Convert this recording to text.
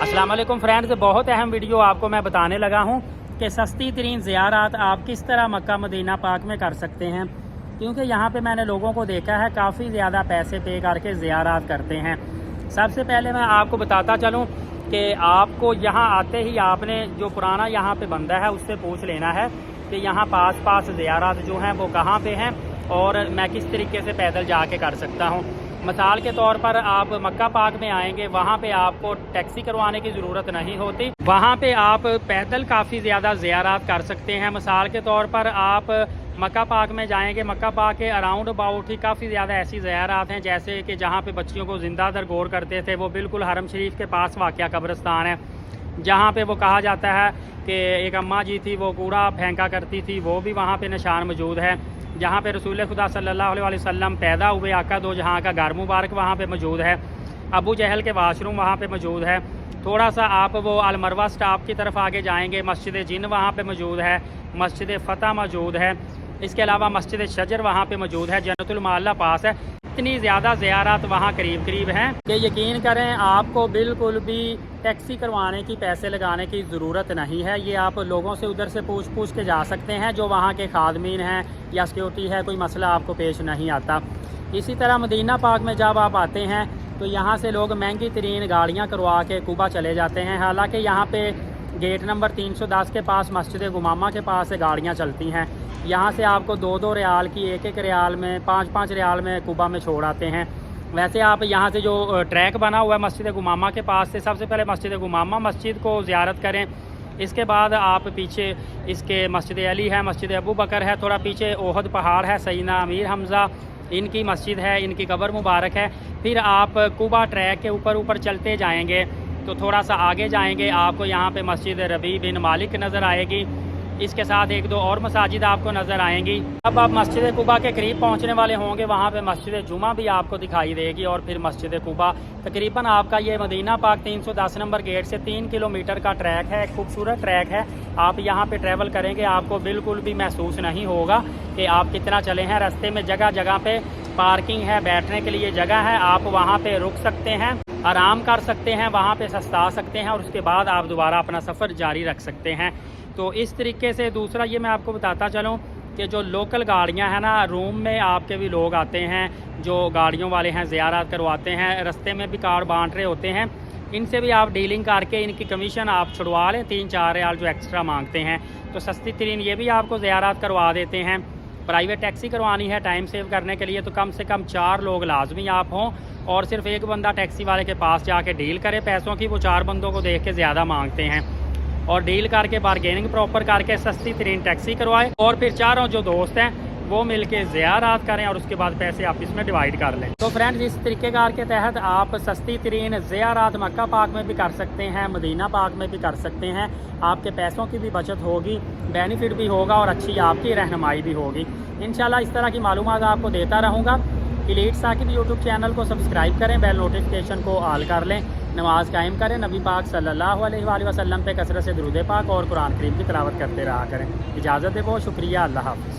अस्सलाम वालेकुम फ्रेंड्स, बहुत अहम वीडियो आपको मैं बताने लगा हूँ कि सस्ती तरीन ज़ियारत आप किस तरह मक्का मदीना पाक में कर सकते हैं। क्योंकि यहाँ पे मैंने लोगों को देखा है काफ़ी ज़्यादा पैसे पे करके ज़ियारत करते हैं। सबसे पहले मैं आपको बताता चलूँ कि आपको यहाँ आते ही आपने जो पुराना यहाँ पे बंदा है उससे पूछ लेना है कि यहाँ पास ज़ियारत जो हैं वो कहाँ पे हैं और मैं किस तरीके से पैदल जाके कर सकता हूँ। मिसाल के तौर पर आप मक्का पाक में आएंगे, वहाँ पे आपको टैक्सी करवाने की ज़रूरत नहीं होती, वहाँ पे आप पैदल काफ़ी ज़्यादा ज़ियारत कर सकते हैं। मिसाल के तौर पर आप मक्का पाक में जाएंगे, मक्का पाक के अराउंड अबाउट ही काफ़ी ज़्यादा ऐसी ज़ियारत हैं जैसे कि जहाँ पे बच्चियों को ज़िंदा दरगोर करते थे, वो बिल्कुल हरम शरीफ के पास वाक़या कब्रिस्तान है, जहाँ पे वो कहा जाता है कि एक अम्मा जी थी वो कूड़ा फेंका करती थी, वो भी वहाँ पे निशान मौजूद है। जहाँ पे रसूल खुदा सल्लल्लाहु अलैहि वसल्लम पैदा हुए आका दो जहाँ का घर मुबारक वहाँ पे मौजूद है। अबू जहल के वाशरूम वहाँ पे मौजूद है। थोड़ा सा आप वो अलमरवा स्टॉप की तरफ आगे जाएंगे, मस्जिद जिन वहाँ पे मौजूद है, मस्जिद फ़तह मौजूद है, इसके अलावा मस्जिद शजर वहाँ पे मौजूद है, जन्नतुल माला पास है। इतनी ज़्यादा ज़ियारत वहाँ करीब हैं कि यकीन करें आपको बिल्कुल भी टैक्सी करवाने की, पैसे लगाने की ज़रूरत नहीं है। ये आप लोगों से उधर से पूछ के जा सकते हैं जो वहाँ के खादमीन हैं या सिक्योरिटी है, कोई मसला आपको पेश नहीं आता। इसी तरह मदीना पाक में जब आप आते हैं तो यहाँ से लोग महंगी तरीन गाड़ियाँ करवा के कुबा चले जाते हैं। हालाँकि यहाँ पे गेट नंबर 310 के पास मस्जिद गुमामा के पास से गाड़ियाँ चलती हैं। यहाँ से आपको 2-2 रियाल की, 1-1 रियाल में, 5-5 रियाल में कुबा में छोड़ आते हैं। वैसे आप यहाँ से जो ट्रैक बना हुआ है मस्जिद गुमामा के पास से, सबसे पहले मस्जिद गुमामा मस्जिद को ज़ियारत करें। इसके बाद आप पीछे इसके मस्जिद अली है, मस्जिद अबू बकर है, थोड़ा पीछे ओहद पहाड़ है, सैयदना अमीर हमज़ा इनकी मस्जिद है, इनकी कब्र मुबारक है। फिर आप कुबा ट्रैक के ऊपर चलते जाएंगे तो थोड़ा सा आगे जाएंगे, आपको यहाँ पे मस्जिद रबी बिन मालिक नज़र आएगी। इसके साथ 1-2 और मसाजिद आपको नज़र आएंगी। अब आप मस्जिद कुबा के करीब पहुँचने वाले होंगे, वहाँ पे मस्जिद जुमा भी आपको दिखाई देगी और फिर मस्जिद कुबा। तकरीबन आपका ये मदीना पाक 310 नंबर गेट से 3 किलोमीटर का ट्रैक है, एक खूबसूरत ट्रैक है। आप यहाँ पे ट्रैवल करेंगे, आपको बिल्कुल भी महसूस नहीं होगा कि आप कितना चले हैं। रास्ते में जगह जगह पे पार्किंग है, बैठने के लिए जगह है, आप वहाँ पे रुक सकते हैं, आराम कर सकते हैं, वहाँ पे सस्ता सकते हैं और उसके बाद आप दोबारा अपना सफ़र जारी रख सकते हैं। तो इस तरीके से दूसरा ये मैं आपको बताता चलूँ कि जो लोकल गाड़ियाँ हैं ना, रूम में आपके भी लोग आते हैं जो गाड़ियों वाले हैं, ज़ियारत करवाते हैं, रास्ते में भी कार्ड बांट रहे होते हैं, इनसे भी आप डीलिंग करके इनकी कमीशन आप छुड़वा लें, 3-4 रियाल जो एक्स्ट्रा मांगते हैं। तो सस्ती तरीन ये भी आपको ज़ियारत करवा देते हैं। प्राइवेट टैक्सी करवानी है टाइम सेव करने के लिए तो कम से कम 4 लोग लाजमी आप हों और सिर्फ एक बंदा टैक्सी वाले के पास जाके डील करे पैसों की। वो 4 बंदों को देख के ज़्यादा मांगते हैं और डील करके बारगेनिंग प्रॉपर करके सस्ती तरीन टैक्सी करवाएं और फिर चारों जो दोस्त हैं वो मिलके ज़ियारत करें और उसके बाद पैसे आप इसमें डिवाइड कर लें। तो फ्रेंड्स, इस तरीक़ेकार के तहत आप सस्ती तरीन ज़ियारत मक्का पाक में भी कर सकते हैं, मदीना पाक में भी कर सकते हैं। आपके पैसों की भी बचत होगी, बेनिफिट भी होगा और अच्छी आपकी रहनुमाई भी होगी। इंशाल्लाह इस तरह की मालूमात आपको देता रहूँगा। एलीट साकिब यूट्यूब चैनल को सब्सक्राइब करें, बेल नोटिफिकेशन को ऑल कर लें, नमाज कायम करें, नबी पाक सल्लल्लाहु अलैहि वसल्लम पे कसरत से दुरूद पाक और कुरान करीम की तिलावत करते रहा करें। इजाज़त दे, बहुत शुक्रिया, अल्लाह हाफ़िज़।